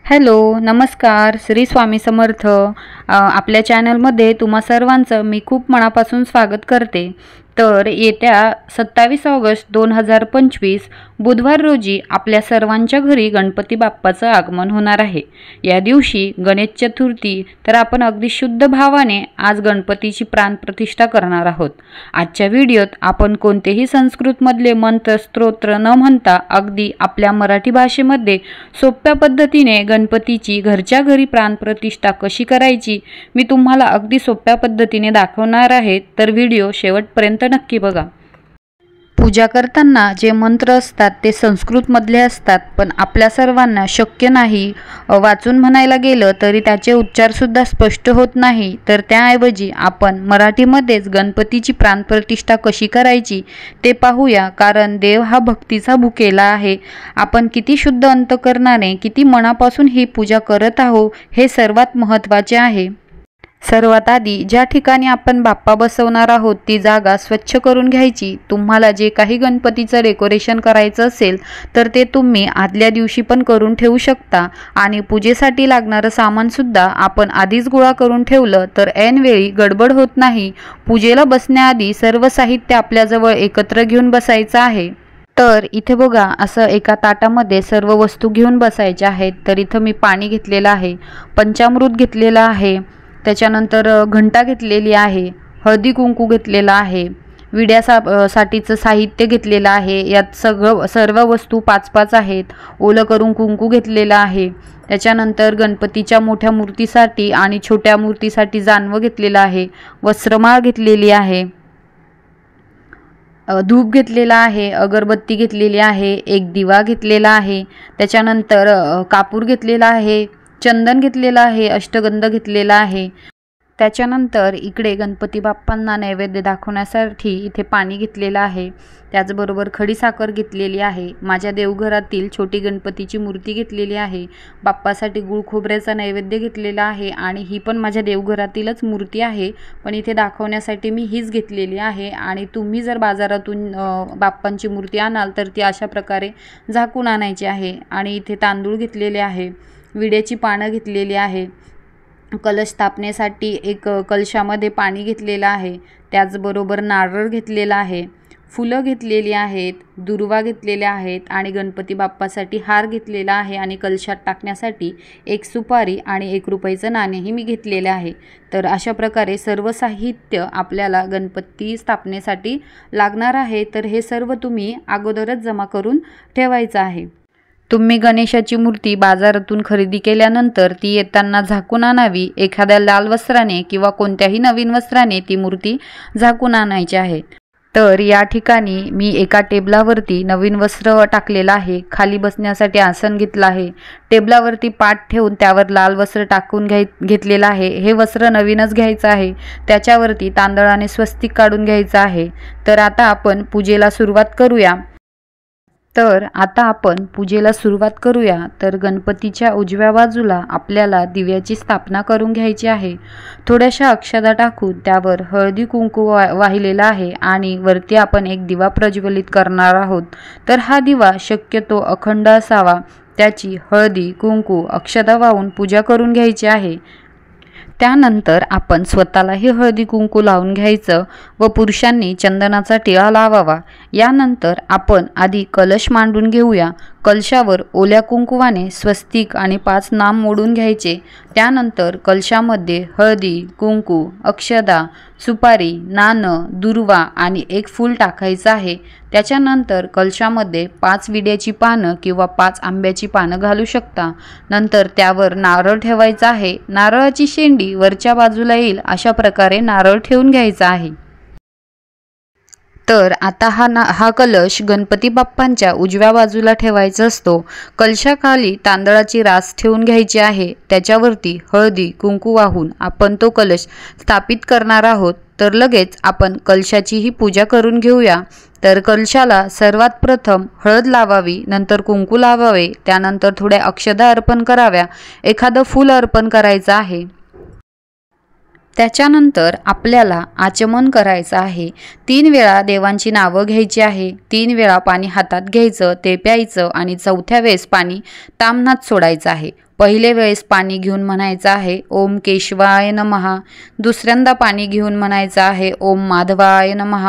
Hello, नमस्कार. श्री स्वामी समर्थ. आपल्या चॅनलमध्ये तुम्हा सर्वांचं मी खूप मनापासून स्वागत करते. तर येत्या 27 ऑगस्ट 2025 बुधवार रोजी आपल्या सर्वांच्या घरी गणपती बाप्पाचं आगमन होणार आहे. या दिवशी गणेश चतुर्थी, तर आपण अगदी शुद्ध भावाने आज गणपतीची प्राणप्रतिष्ठा करणार आहोत. आजच्या व्हिडिओत आपण कोणतेही संस्कृतमधले मंत्र स्तोत्र न म्हणता अगदी आपल्या मराठी भाषेमध्ये सोप्या पद्धतीने गणपतीची घरच्या घरी प्राणप्रतिष्ठा कशी करायची मी तुम्हाला अगदी सोप्या पद्धतीने दाखवणार आहे. तर व्हिडिओ शेवटपर्यंत नक्की बघा. पूजा करताना जे मंत्र असतात ते संस्कृतमधले असतात, पण आपल्या सर्वांना शक्य नाही वाचून म्हणायला गेलं तरी त्याचे उच्चारसुद्धा स्पष्ट होत नाही. तर त्याऐवजी आपण मराठीमध्येच गणपतीची प्राणप्रतिष्ठा कशी करायची ते पाहूया. कारण देव हा भक्तीचा भुकेला आहे. आपण किती शुद्ध अंतःकरणाने, किती मनापासून ही पूजा करत आहोत हे सर्वात महत्त्वाचे आहे. सर्वात आधी ज्या ठिकाणी आपण बाप्पा बसवणार आहोत ती जागा स्वच्छ करून घ्यायची. तुम्हाला जे काही गणपतीचं डेकोरेशन करायचं असेल तर ते तुम्ही आदल्या दिवशी पण करून ठेवू शकता. आणि पूजेसाठी लागणारं सामानसुद्धा आपण आधीच गोळा करून ठेवलं तर ऐनवेळी गडबड होत नाही. पूजेला बसण्याआधी सर्व साहित्य आपल्याजवळ एकत्र घेऊन बसायचं आहे. तर इथे बघा, असं एका ताटामध्ये सर्व वस्तू घेऊन बसायच्या आहेत. तर इथं मी पाणी घेतलेलं आहे, पंचामृत घेतलेलं आहे, त्याच्यानंतर घंटा घेतलेली आहे, हळदी कुंकू घेतलेला आहे, विड्यासाठीचं साहित्य घेतलेलं आहे. यात सर्व वस्तू 5-5 आहेत. ओलं करून कुंकू घेतलेलं आहे. त्याच्यानंतर गणपतीच्या मोठ्या मूर्तीसाठी आणि छोट्या मूर्तीसाठी जानवं घेतलेलं आहे, वस्त्रमाळ घेतलेली आहे, धूप घेतलेला आहे, अगरबत्ती घेतलेली आहे, एक दिवा घेतलेला आहे, त्याच्यानंतर कापूर घेतलेला आहे, चंदन घेतलेलं आहे, अष्टगंध घेतलेला आहे. त्याच्यानंतर इकडे गणपती बाप्पांना नैवेद्य दाखवण्यासाठी इथे पाणी घेतलेलं आहे. त्याचबरोबर खडीसाखर घेतलेली आहे. माझ्या देवघरातील छोटी गणपतीची मूर्ती घेतलेली आहे. बाप्पासाठी गुळ खोबऱ्याचा नैवेद्य घेतलेला आहे आणि ही पण माझ्या देवघरातीलच मूर्ती आहे, पण इथे दाखवण्यासाठी मी हीच घेतलेली आहे. आणि तुम्ही जर बाजारातून बाप्पांची मूर्ती आणाल तर ती अशा प्रकारे झाकून आणायची आहे. आणि इथे तांदूळ घेतलेले आहे, विड्याची पानं घेतलेली आहे, कलश स्थापनेसाठी एक कलशामध्ये पाणी घेतलेलं आहे, त्याचबरोबर नारळ घेतलेला आहे, फुलं घेतलेली आहेत, दुर्वा घेतलेल्या आहेत आणि गणपती बाप्पासाठी हार घेतलेला आहे. आणि कलशात टाकण्यासाठी एक सुपारी आणि 1 रुपयाचं नाणेही मी घेतलेले आहे. तर अशा प्रकारे सर्व साहित्य आपल्याला गणपती स्थापनेसाठी लागणार आहे. तर हे सर्व तुम्ही अगोदरच जमा करून ठेवायचं आहे. तुम्ही गणेशाची मूर्ती बाजारातून खरेदी केल्यानंतर ती येताना झाकून आणावी. एखाद्या लाल वस्त्राने किंवा कोणत्याही नवीन वस्त्राने ती मूर्ती झाकून आणायची आहे. तर या ठिकाणी मी एका टेबलावरती नवीन वस्त्र टाकलेलं आहे, खाली बसण्यासाठी आसन घेतलं आहे, टेबलावरती पाट ठेवून त्यावर लाल वस्त्र टाकून घेतलेलं आहे. हे वस्त्र नवीनच घ्यायचं आहे. त्याच्यावरती तांदळाने स्वस्तिक काढून घ्यायचं आहे. तर आता आपण पूजेला सुरुवात करूया. तर गणपतीच्या उजव्या बाजूला आपल्याला दिव्याची स्थापना करून घ्यायची आहे. थोड्याशा अक्षता टाकून त्यावर हळदी कुंकू वाहिलेला आहे आणि वरती आपण एक दिवा प्रज्वलित करणार आहोत. तर हा दिवा शक्यतो अखंड असावा. त्याची हळदी कुंकू अक्षता वाहून पूजा करून घ्यायची आहे. त्यानंतर आपण स्वतःलाही हळदी कुंकू लावून घ्यायचं व पुरुषांनी चंदनाचा टिळा लावावा. यानंतर आपण आधी कलश मांडून घेऊया. कलशावर ओल्या कुंकुवाने स्वस्तिक आणि 5 नाम मोडून घ्यायचे. त्यानंतर कलशामध्ये हळदी कुंकू, अक्षदा, सुपारी, नाणं, दुर्वा आणि 1 फूल टाकायचं आहे. त्याच्यानंतर कलशामध्ये 5 विड्याची पानं किंवा 5 आंब्याची पानं घालू शकता. नंतर त्यावर नारळ ठेवायचा आहे. नारळाची शेंडी वरच्या बाजूला येईल अशा प्रकारे नारळ ठेवून घ्यायचा आहे. तर आता हा कलश गणपती बाप्पांच्या उजव्या बाजूला ठेवायचा असतो. कलशाखाली तांदळाची रास ठेवून घ्यायची आहे. त्याच्यावरती हळदी कुंकू वाहून आपण तो कलश स्थापित करणार आहोत. तर लगेच आपण कलशाचीही पूजा करून घेऊया. तर कलशाला सर्वात प्रथम हळद लावावी, नंतर कुंकू लावावे, त्यानंतर थोड्या अक्षता अर्पण कराव्या, एखादं फूल अर्पण करायचं आहे. त्याच्यानंतर आपल्याला आचमन करायचं आहे. 3 वेळा देवांची नावं घ्यायची आहे. 3 वेळा पाणी हातात घ्यायचं, ते प्यायचं आणि 4थ्या वेळेस पाणी ताम्हणात सोडायचं आहे. पहिले वेळेस पाणी घेऊन म्हणायचं आहे ओम केशवाय नमः, दुसऱ्यांदा पाणी घेऊन म्हणायचं आहे ओम माधवाय नमः,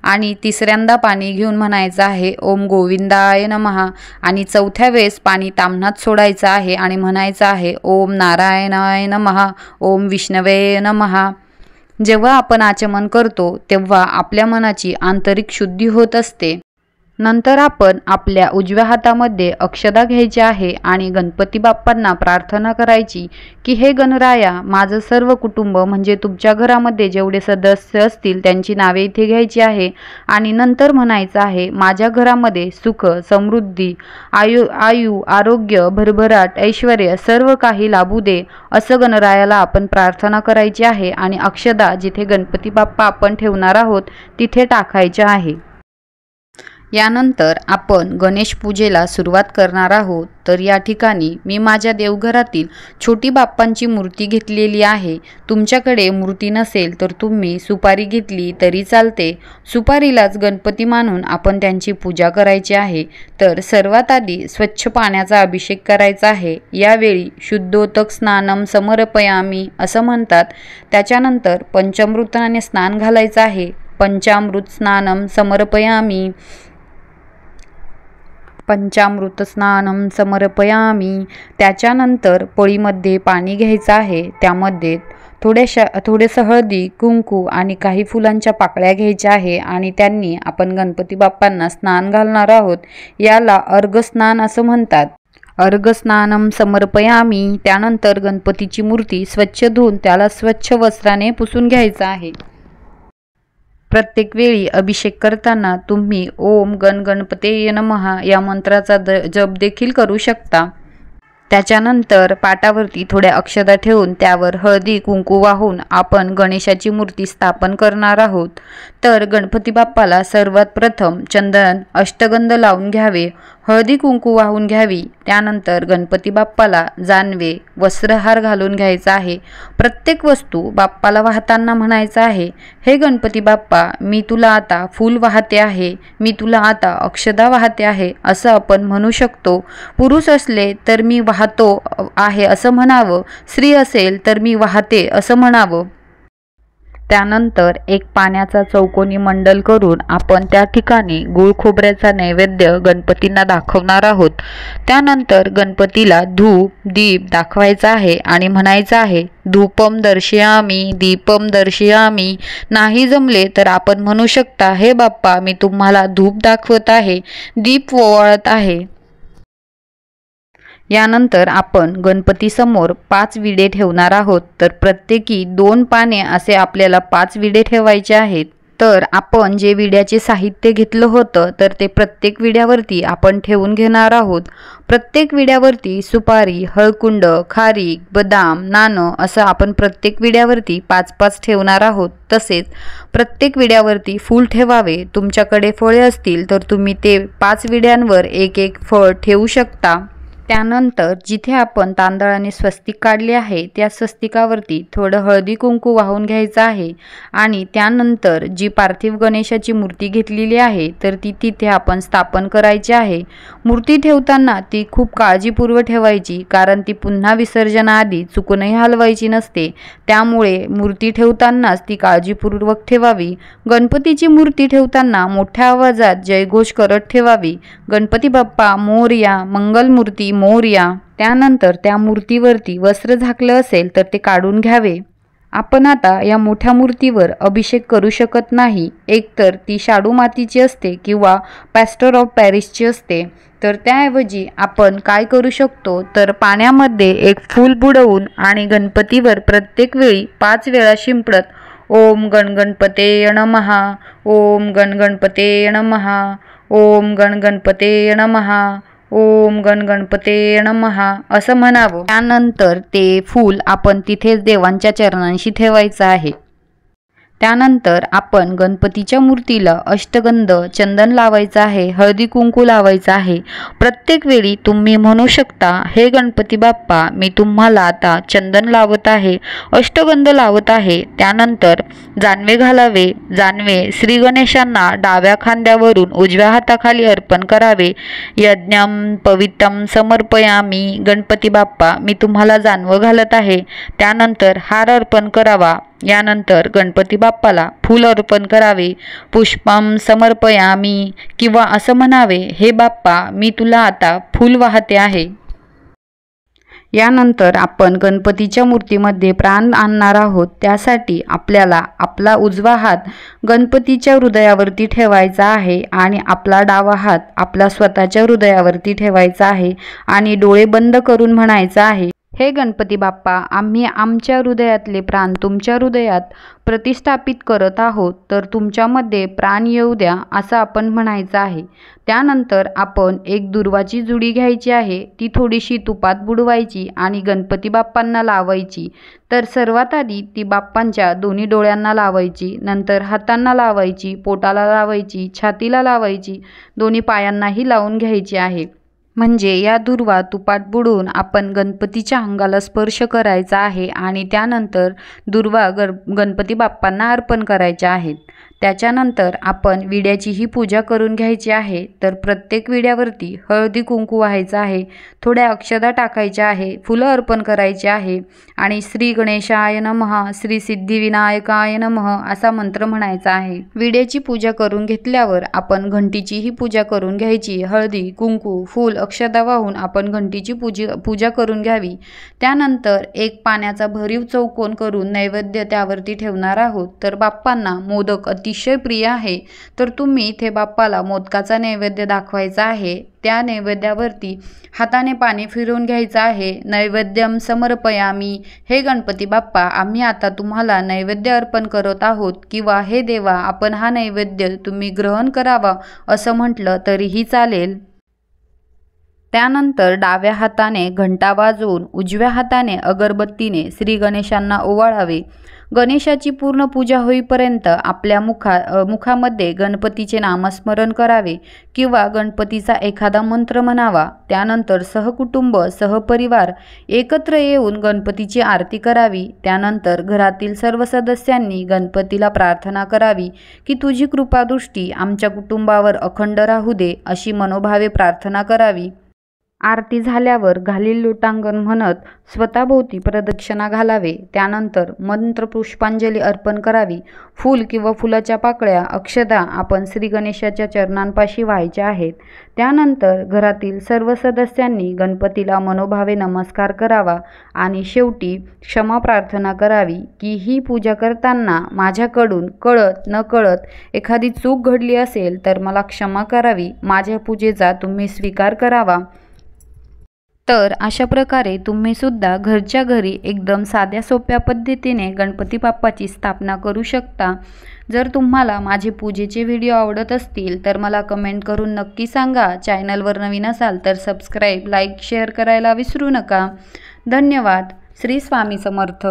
आणि तिसऱ्यांदा पाणी घेऊन म्हणायचं आहे ओम गोविंदाय नमः, आणि चौथ्या वेळेस पाणी ताम्हणात सोडायचं आहे आणि म्हणायचं आहे ओम नारायणाय नमः, ओम विष्णवे नमः। जेव्हा आपण आचमन करतो तेव्हा आपल्या मनाची आंतरिक शुद्धी होत असते। नंतर आपण आपल्या उजव्या हातामध्ये अक्षदा घ्यायची आहे आणि गणपती बाप्पांना प्रार्थना करायची की हे गणराया, माझं सर्व कुटुंब म्हणजे तुमच्या घरामध्ये जेवढे सदस्य असतील त्यांची नावे इथे घ्यायची आहे आणि नंतर म्हणायचं आहे माझ्या घरामध्ये सुख, समृद्धी, आयु, आरोग्य, भरभराट, ऐश्वर्य सर्व काही लाभू दे असं गणरायाला आपण प्रार्थना करायची आहे आणि अक्षदा जिथे गणपती बाप्पा आपण ठेवणार आहोत तिथे टाकायच्या आहे। यानंतर आपण गणेश पूजेला सुरुवात करणार आहोत। तर या ठिकाणी मी माझ्या देवघरातील छोटी बाप्पांची मूर्ती घेतलेली आहे। तुमच्याकडे मूर्ती नसेल तर तुम्ही सुपारी घेतली तरी चालते। सुपारीलाच गणपती मानून आपण त्यांची पूजा करायची आहे। तर सर्वात आधी स्वच्छ पाण्याचा अभिषेक करायचा आहे। यावेळी शुद्धोदक स्नानम समर्पयामी असं म्हणतात। त्याच्यानंतर पंचामृताने स्नान घालायचं आहे। पंचामृत स्नानम समर्पयामी, पंचामृत स्नानम समर्पयामी। त्याच्यानंतर पळीमध्ये पाणी घ्यायचं आहे। त्यामध्ये थोडेसं हळदी, कुंकू आणि काही फुलांच्या पाकळ्या घ्यायच्या आहे आणि त्यांनी आपण गणपती बाप्पांना स्नान घालणार आहोत। याला अर्घस्नान असं म्हणतात। अर्घस्नानम समर्पयामी। त्यानंतर गणपतीची मूर्ती स्वच्छ धुवून त्याला स्वच्छ वस्त्राने पुसून घ्यायचं आहे। प्रत्येक वेळी अभिषेक करताना तुम्ही ओम गणपते नमः या मंत्राचा जप देखील करू शकता। त्याच्यानंतर पाटावरती थोड्या अक्षता ठेवून त्यावर हळदी कुंकू वाहून आपण गणेशाची मूर्ती स्थापन करणार आहोत। तर गणपती बाप्पाला सर्वात प्रथम चंदन अष्टगंध लावून घ्यावे, हळदी कुंकू वाहून घ्यावी। त्यानंतर गणपती बाप्पाला जानवे वस्त्रहार घालून घ्यायचा आहे। प्रत्येक वस्तू बाप्पाला वाहताना म्हणायचं आहे हे गणपती बाप्पा, मी तुला आता फूल वाहते आहे, मी तुला आता अक्षदा वाहते आहे असं आपण म्हणू शकतो। पुरुष असले तर मी वाहतो आहे असं म्हणावं, स्त्री असेल तर मी वाहते असं म्हणावं। त्यानंतर एक पाण्याचा चौकोनी मंडल करून आपण त्या ठिकाणी गुळ खोबऱ्याचा नैवेद्य गणपतींना दाखवणार आहोत। त्यानंतर गणपतीला धूप दीप दाखवायचा आहे आणि म्हणायचं आहे धूपम दर्शयामी दीपम दर्शयामी। नाही जमले तर आपण म्हणू शकता हे बाप्पा, मी तुम्हाला धूप दाखवत आहे, दीप ओवाळत आहे। यानंतर आपण गणपतीसमोर 5 विडे ठेवणार आहोत। तर प्रत्येकी 2 पाने असे आपल्याला 5 विडे ठेवायचे आहेत। तर आपण जे विड्याचे साहित्य घेतलं होतं तर ते प्रत्येक विड्यावरती आपण ठेवून घेणार आहोत। प्रत्येक विड्यावरती सुपारी, हळकुंड, खारीक, बदाम, नाणं असं आपण प्रत्येक विड्यावरती 5-5 ठेवणार आहोत। तसेच प्रत्येक विड्यावरती फूल ठेवावे। तुमच्याकडे फळे असतील तर तुम्ही ते 5 विड्यांवर एक फळ ठेवू शकता। त्यानंतर जिथे आपण तांदळाने स्वस्तिक काढले आहे त्या स्वस्तिकावरती थोडं हळदी कुंकू वाहून घ्यायचं आहे आणि त्यानंतर जी पार्थिव गणेशाची मूर्ती घेतलेली आहे तर ती तिथे आपण स्थापन करायची आहे। मूर्ती ठेवताना ती खूप काळजीपूर्वक ठेवायची, कारण ती पुन्हा विसर्जनाआधी चुकूनही हलवायची नसते। त्यामुळे मूर्ती ठेवतानाच ती काळजीपूर्वक ठेवावी। गणपतीची मूर्ती ठेवताना मोठ्या आवाजात जयघोष करत ठेवावी। गणपती बाप्पा मोरया, मंगलमूर्ती मोरया। त्यानंतर त्या मूर्तीवरती वस्त्र झाकलं असेल तर ते काढून घ्यावे। आपण आता या मोठ्या मूर्तीवर अभिषेक करू शकत नाही, एकतर ती शाडू मातीची असते किंवा प्लॅस्टर ऑफ पॅरिसची असते। तर त्याऐवजी आपण काय करू शकतो तर पाण्यामध्ये एक फूल बुडवून आणि गणपतीवर प्रत्येक वेळी 5 वेळा शिंपडत ओम गणगणपते नमः, ओम गणगणपते नमः, ओम गणगणपते नमः, ओम गणगणपते नमः असं म्हणावं। त्यानंतर ते फूल आपण तिथेच देवांच्या चरणांशी ठेवायचं आहे। त्यानंतर आपण गणपतीच्या मूर्तीला अष्टगंध चंदन लावायचं आहे, हळदी कुंकू लावायचं आहे। प्रत्येक वेळी तुम्ही म्हणू शकता, हे गणपती बाप्पा मी तुम्हाला आता चंदन लावत आहे, अष्टगंध लावत आहे। त्यानंतर जानवे घालावे। जानवे श्री गणेशांना डाव्या खांद्यावरून उजव्या हाताखाली अर्पण करावे। यज्ञम पवित्रम समर्पयामी, गणपती बाप्पा मी तुम्हाला जानवं घालत आहे। त्यानंतर हार अर्पण करावा। यानंतर गणपती बाप्पाला फूल अर्पण करावे। पुष्पम समर्पयामी, किंवा असं म्हणावे, हे बाप्पा मी तुला आता फूल वाहते आहे। यानंतर आपण गणपतीच्या मूर्तीमध्ये प्राण आणणार आहोत। त्यासाठी आपल्याला आपला उजवा हात गणपतीच्या हृदयावरती ठेवायचा आहे आणि आपला डावा हात आपला स्वतःच्या हृदयावरती ठेवायचा आहे आणि डोळे बंद करून म्हणायचं आहे, हे गणपती बाप्पा आम्ही आमच्या हृदयातले प्राण तुमच्या हृदयात प्रतिष्ठापित करत आहोत, तर तुमच्यामध्ये प्राण येऊ द्या असं आपण म्हणायचं आहे। त्यानंतर आपण एक दुर्वाची जुडी घ्यायची आहे, ती थोडीशी तुपात बुडवायची आणि गणपती बाप्पांना लावायची। तर सर्वात आधी ती बाप्पांच्या दोन्ही डोळ्यांना लावायची, नंतर हातांना लावायची, पोटाला लावायची, छातीला लावायची, दोन्ही पायांनाही लावून घ्यायची आहे। म्हणजे या दुर्वा तुपात बुडून आपण गणपतीच्या अंगाला स्पर्श करायचा आहे आणि त्यानंतर दुर्वा गणपती बाप्पांना अर्पण करायच्या आहेत। त्याच्यानंतर आपण विड्याचीही पूजा करून घ्यायची आहे। तर प्रत्येक विड्यावरती हळदी कुंकू व्हायचं आहे, थोड्या अक्षता टाकायच्या आहे, फुलं अर्पण करायची आहे आणि श्री गणेशाय नमः, श्री सिद्धिविनायकाय नमः असा मंत्र म्हणायचा आहे। विड्याची पूजा करून घेतल्यावर आपण घंटीचीही पूजा करून घ्यायची। हळदी कुंकू फूल अक्षता वाहून आपण घंटीची पूजा करून घ्यावी। त्यानंतर एक पाण्याचा भरीव चौकोन करून नैवेद्य त्यावरती ठेवणार आहोत। तर बाप्पांना मोदक अतिशय प्रिय आहे, तर तुम्ही इथे बाप्पाला मोदकाचा नैवेद्य दाखवायचा आहे। त्या नैवेद्यावरती हाताने पाणी फिरवून घ्यायचं आहे। नैवेद्यम समर्पयामी, हे गणपती बाप्पा आम्ही आता तुम्हाला नैवेद्य अर्पण करत आहोत, किंवा हे देवा आपण हा नैवेद्य तुम्ही ग्रहण करावा असं म्हटलं तरीही चालेल। त्यानंतर डाव्या हाताने घंटा वाजवून उजव्या हाताने अगरबत्तीने श्री गणेशांना ओवाळावे। गणेशाची पूर्ण पूजा होईपर्यंत आपल्या मुखामध्ये गणपतीचे नामस्मरण करावे किंवा गणपतीचा एखादा मंत्र म्हणावा। त्यानंतर सहकुटुंब सहपरिवार एकत्र येऊन गणपतीची आरती करावी। त्यानंतर घरातील सर्व सदस्यांनी गणपतीला प्रार्थना करावी की तुझी कृपादृष्टी आमच्या कुटुंबावर अखंड राहू दे, अशी मनोभावे प्रार्थना करावी। आरती झाल्यावर घालील लोटांगण म्हणत स्वतःभोवती प्रदक्षिणा घालावे। त्यानंतर मंत्र पुष्पांजली अर्पण करावी। फूल किंवा फुलाच्या पाकळ्या अक्षता आपण श्री गणेशाच्या चरणांपाशी व्हायच्या आहेत। त्यानंतर घरातील सर्व सदस्यांनी गणपतीला मनोभावे नमस्कार करावा आणि शेवटी क्षमा प्रार्थना करावी की ही पूजा करताना माझ्याकडून कळत नकळत एखादी चूक घडली असेल तर मला क्षमा करावी, माझ्या पूजेचा तुम्ही स्वीकार करावा। तर अशा प्रकारे तुम्ही सुद्धा घरच्या घरी एकदम साध्या सोप्या पद्धतीने गणपती बाप्पाची स्थापना करू शकता। जर तुम्हाला माझे पूजेचे व्हिडिओ आवडत असतील तर मला कमेंट करून नक्की सांगा। चॅनलवर नवीन असाल तर सबस्क्राईब, लाईक, शेअर करायला विसरू नका। धन्यवाद। श्री स्वामी समर्थ।